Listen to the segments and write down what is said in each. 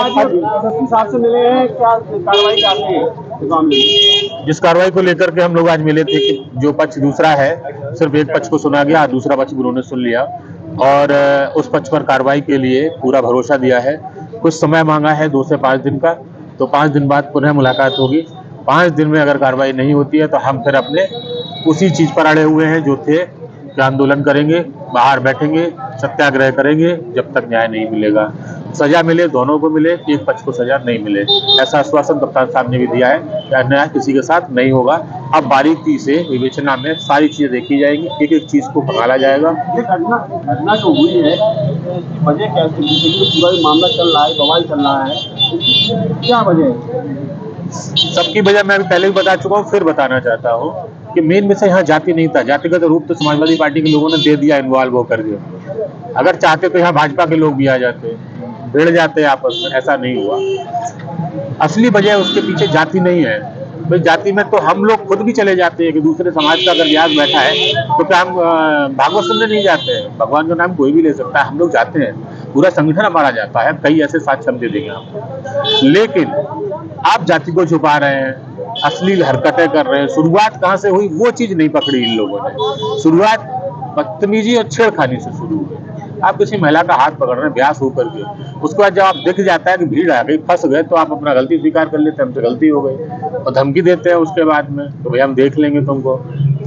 SSP साहब से मिले हैं, क्या कार्रवाई चाहते हैं इस मामले में? जिस कार्रवाई को लेकर के हम लोग आज मिले थे कि जो पक्ष दूसरा है, सिर्फ एक पक्ष को सुना गया, दूसरा पक्ष भी उन्होंने सुन लिया और उस पक्ष पर कार्रवाई के लिए पूरा भरोसा दिया है। कुछ समय मांगा है 2 से 5 दिन का, तो 5 दिन बाद पुनः मुलाकात होगी। 5 दिन में अगर कार्रवाई नहीं होती है तो हम फिर अपने उसी चीज पर अड़े हुए हैं जो थे कि आंदोलन करेंगे, बाहर बैठेंगे, सत्याग्रह करेंगे जब तक न्याय नहीं मिलेगा। सजा मिले, दोनों को मिले, एक पक्ष को सजा नहीं मिले, ऐसा आश्वासन कप्तान साहब ने भी दिया है कि अन्याय किसी के साथ नहीं होगा। अब बारीकी से विवेचना में सारी चीजें देखी जाएंगी, एक एक चीज को पकड़ा जाएगा। ये घटना जो हुई है इसकी वजह क्या थी? पूरा मामला चल रहा है, बवाल चल रहा है, क्या वजह है? सबकी वजह मैं पहले भी बता चुका हूँ, फिर बताना चाहता हूँ कि मेन विषय यहाँ जाति नहीं था। जातिगत रूप तो समाजवादी पार्टी के लोगों ने दे दिया इन्वॉल्व होकर के। अगर चाहते तो यहाँ भाजपा के लोग भी आ जाते, भिड़ जाते आपस में, ऐसा नहीं हुआ। असली वजह उसके पीछे जाति नहीं है। भाई जाति में तो हम लोग खुद भी चले जाते हैं कि दूसरे समाज का अगर व्यास बैठा है तो क्या हम भागवत सुनने नहीं जाते हैं? भगवान का नाम कोई भी ले सकता है, हम लोग जाते हैं, पूरा संगठन हमारा जाता है। कई ऐसे साक्ष्य हम दे देंगे आपको। लेकिन आप जाति को छुपा रहे हैं, अश्लील हरकतें कर रहे हैं। शुरुआत कहाँ से हुई वो चीज नहीं पकड़ी इन लोगों ने। शुरुआत बदतमीजी और छेड़खानी से शुरू हुई। आप किसी महिला का हाथ पकड़ रहे हैं ब्यास होकर के, उसके बाद जब आप दिख जाता है कि भीड़ आ गई, फंस गए, तो आप अपना गलती स्वीकार कर लेते हैं, हमसे गलती हो गई, और धमकी देते हैं उसके बाद में तो भाई हम देख लेंगे तुमको।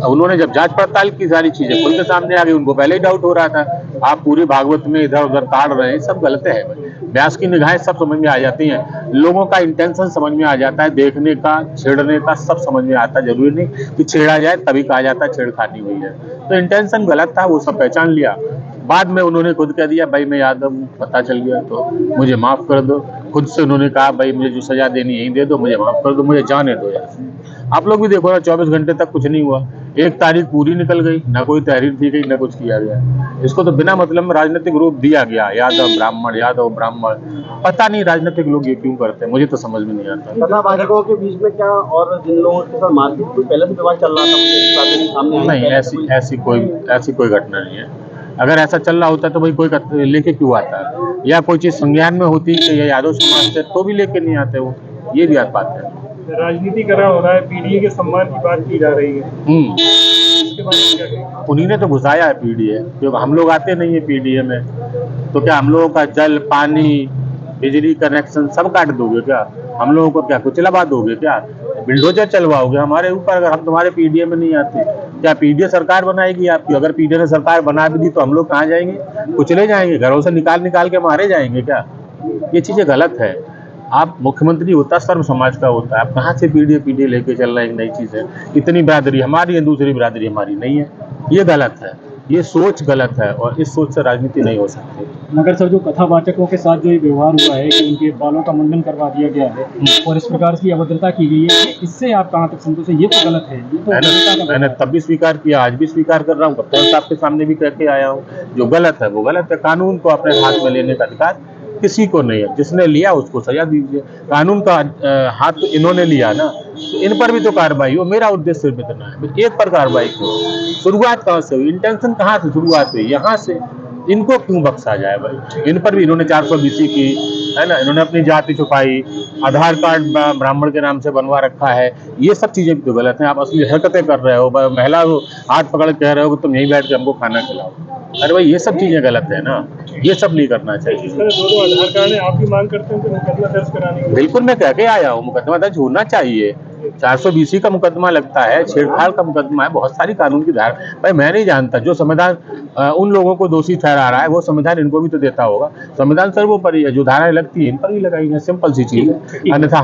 उन्होंने जब जांच पड़ताल की, सारी चीजें खुल के सामने आ गई, उनको पहले ही डाउट हो रहा था। आप पूरी भागवत में इधर उधर ताड़ रहे हैं, सब गलत है। व्यास की निगाहें सब समझ में आ जाती हैं, लोगों का इंटेंशन समझ में आ जाता है, देखने का, छेड़ने का सब समझ में आता है। जरूरी नहीं कि छेड़ा जाए तभी कहा जाता है छेड़खानी हुई है। तो इंटेंशन गलत था, वो सब पहचान लिया। बाद में उन्होंने खुद कह दिया भाई मैं यादव हूँ, पता चल गया तो मुझे माफ कर दो। खुद से उन्होंने कहा भाई मुझे जो सजा देनी यही दे दो, मुझे माफ कर दो, मुझे जाने दो यार। आप लोग भी देखो ना, 24 घंटे तक कुछ नहीं हुआ, 1 तारीख पूरी निकल गई, ना कोई तहरीर थी गई, ना कुछ किया गया। इसको तो बिना मतलब में राजनीतिक रूप दिया गया, यादव ब्राह्मण, यादव ब्राह्मण। पता नहीं राजनीतिक लोग ये क्यों करते हैं, मुझे तो समझ में नहीं आता। कथावाचकों के बीच में क्या और जिन लोगों के साथ मारपीट हुई, पहले से विवाद चल रहा था? नहीं, ऐसी कोई घटना नहीं है। अगर ऐसा चल रहा होता तो भाई कोई लेके क्यों आता, या कोई चीज संज्ञान में होती कि ये यादव समाज से, तो भी लेके नहीं आते वो। ये भी बात है। राजनीतिकरण हो रहा है, पीडीए के सम्मान की बात की जा रही है, इसके बारे में क्या कहेंगे? उन्हीं ने तो घुसाया है पीडीए, क्योंकि हम लोग आते नहीं है पीडीए में, तो क्या हम लोगों का जल, पानी, बिजली कनेक्शन सब काट दोगे क्या? हम लोगों को क्या कुचलाबाद दोगे क्या? बिल्डोजर चलवाओगे हमारे ऊपर अगर हम तुम्हारे पीडीए में नहीं आते? क्या पीडीए सरकार बनाएगी आपकी? अगर पीडीए ने सरकार बना भी दी तो हम लोग कहाँ जाएंगे? कुचले जाएंगे, घरों से निकाल के मारे जाएंगे क्या? ये चीजें गलत है। आप मुख्यमंत्री होता सर्व समाज का होता है, आप कहाँ से पीडीए लेके चल रहे हैं? एक नई चीज है, इतनी बिरादरी हमारी है, दूसरी बिरादरी हमारी नहीं है। ये गलत है, ये सोच गलत है, और इस सोच से राजनीति नहीं हो सकती। मगर सर, जो कथावाचकों के साथ जो ये व्यवहार हुआ है कि उनके बालों का मुंडन करवा दिया गया है और इस प्रकार की अभद्रता की गई है, इससे आप कहाँ तक संतोष है? ये तो गलत है। ये तो मैंने तब भी स्वीकार किया, आज भी स्वीकार कर रहा हूँ, कप्तान साहब के सामने भी कह के आया हूँ। जो गलत है वो गलत है। कानून को अपने हाथ में लेने का अधिकार किसी को नहीं है। जिसने लिया उसको सजा दीजिए। कानून का हाथ तो इन्होंने लिया ना, तो इन पर भी तो कार्रवाई हो। मेरा उद्देश्य सिर्फ इतना है, एक पर कार्रवाई क्यों? शुरुआत कहाँ से हुई? इंटेंशन कहाँ से शुरुआत हुई? यहाँ से। इनको क्यों बख्शा जाए भाई? इन पर भी इन्होंने 420 की है ना, इन्होंने अपनी जाति छुपाई, आधार कार्ड ब्राह्मण के नाम से बनवा रखा है। ये सब चीजें तो गलत हैं। आप असली हरकतें कर रहे हो, महिला को हाथ पकड़ कह रहे हो कि तुम यहीं बैठ के हमको खाना खिलाओ। अरे भाई ये सब चीजें गलत है ना, ये सब नहीं करना चाहिए। दो आधार कार्ड है, आप भी मांग करते हैं तो मुकदमा दर्ज कराने की? बिल्कुल, मैं कह के आया हूँ मुकदमा दर्ज होना चाहिए। 420 का मुकदमा लगता है, छेड़छाड़ का मुकदमा है, बहुत सारी कानून की धारा। भाई मैं नहीं जानता, जो संविधान उन लोगों को दोषी ठहरा रहा है वो संविधान इनको भी तो देता होगा। संविधान सर्वोपरि है, जो धाराएं लगती है इन पर भी लगाई है, सिंपल सी चीज है। अन्यथा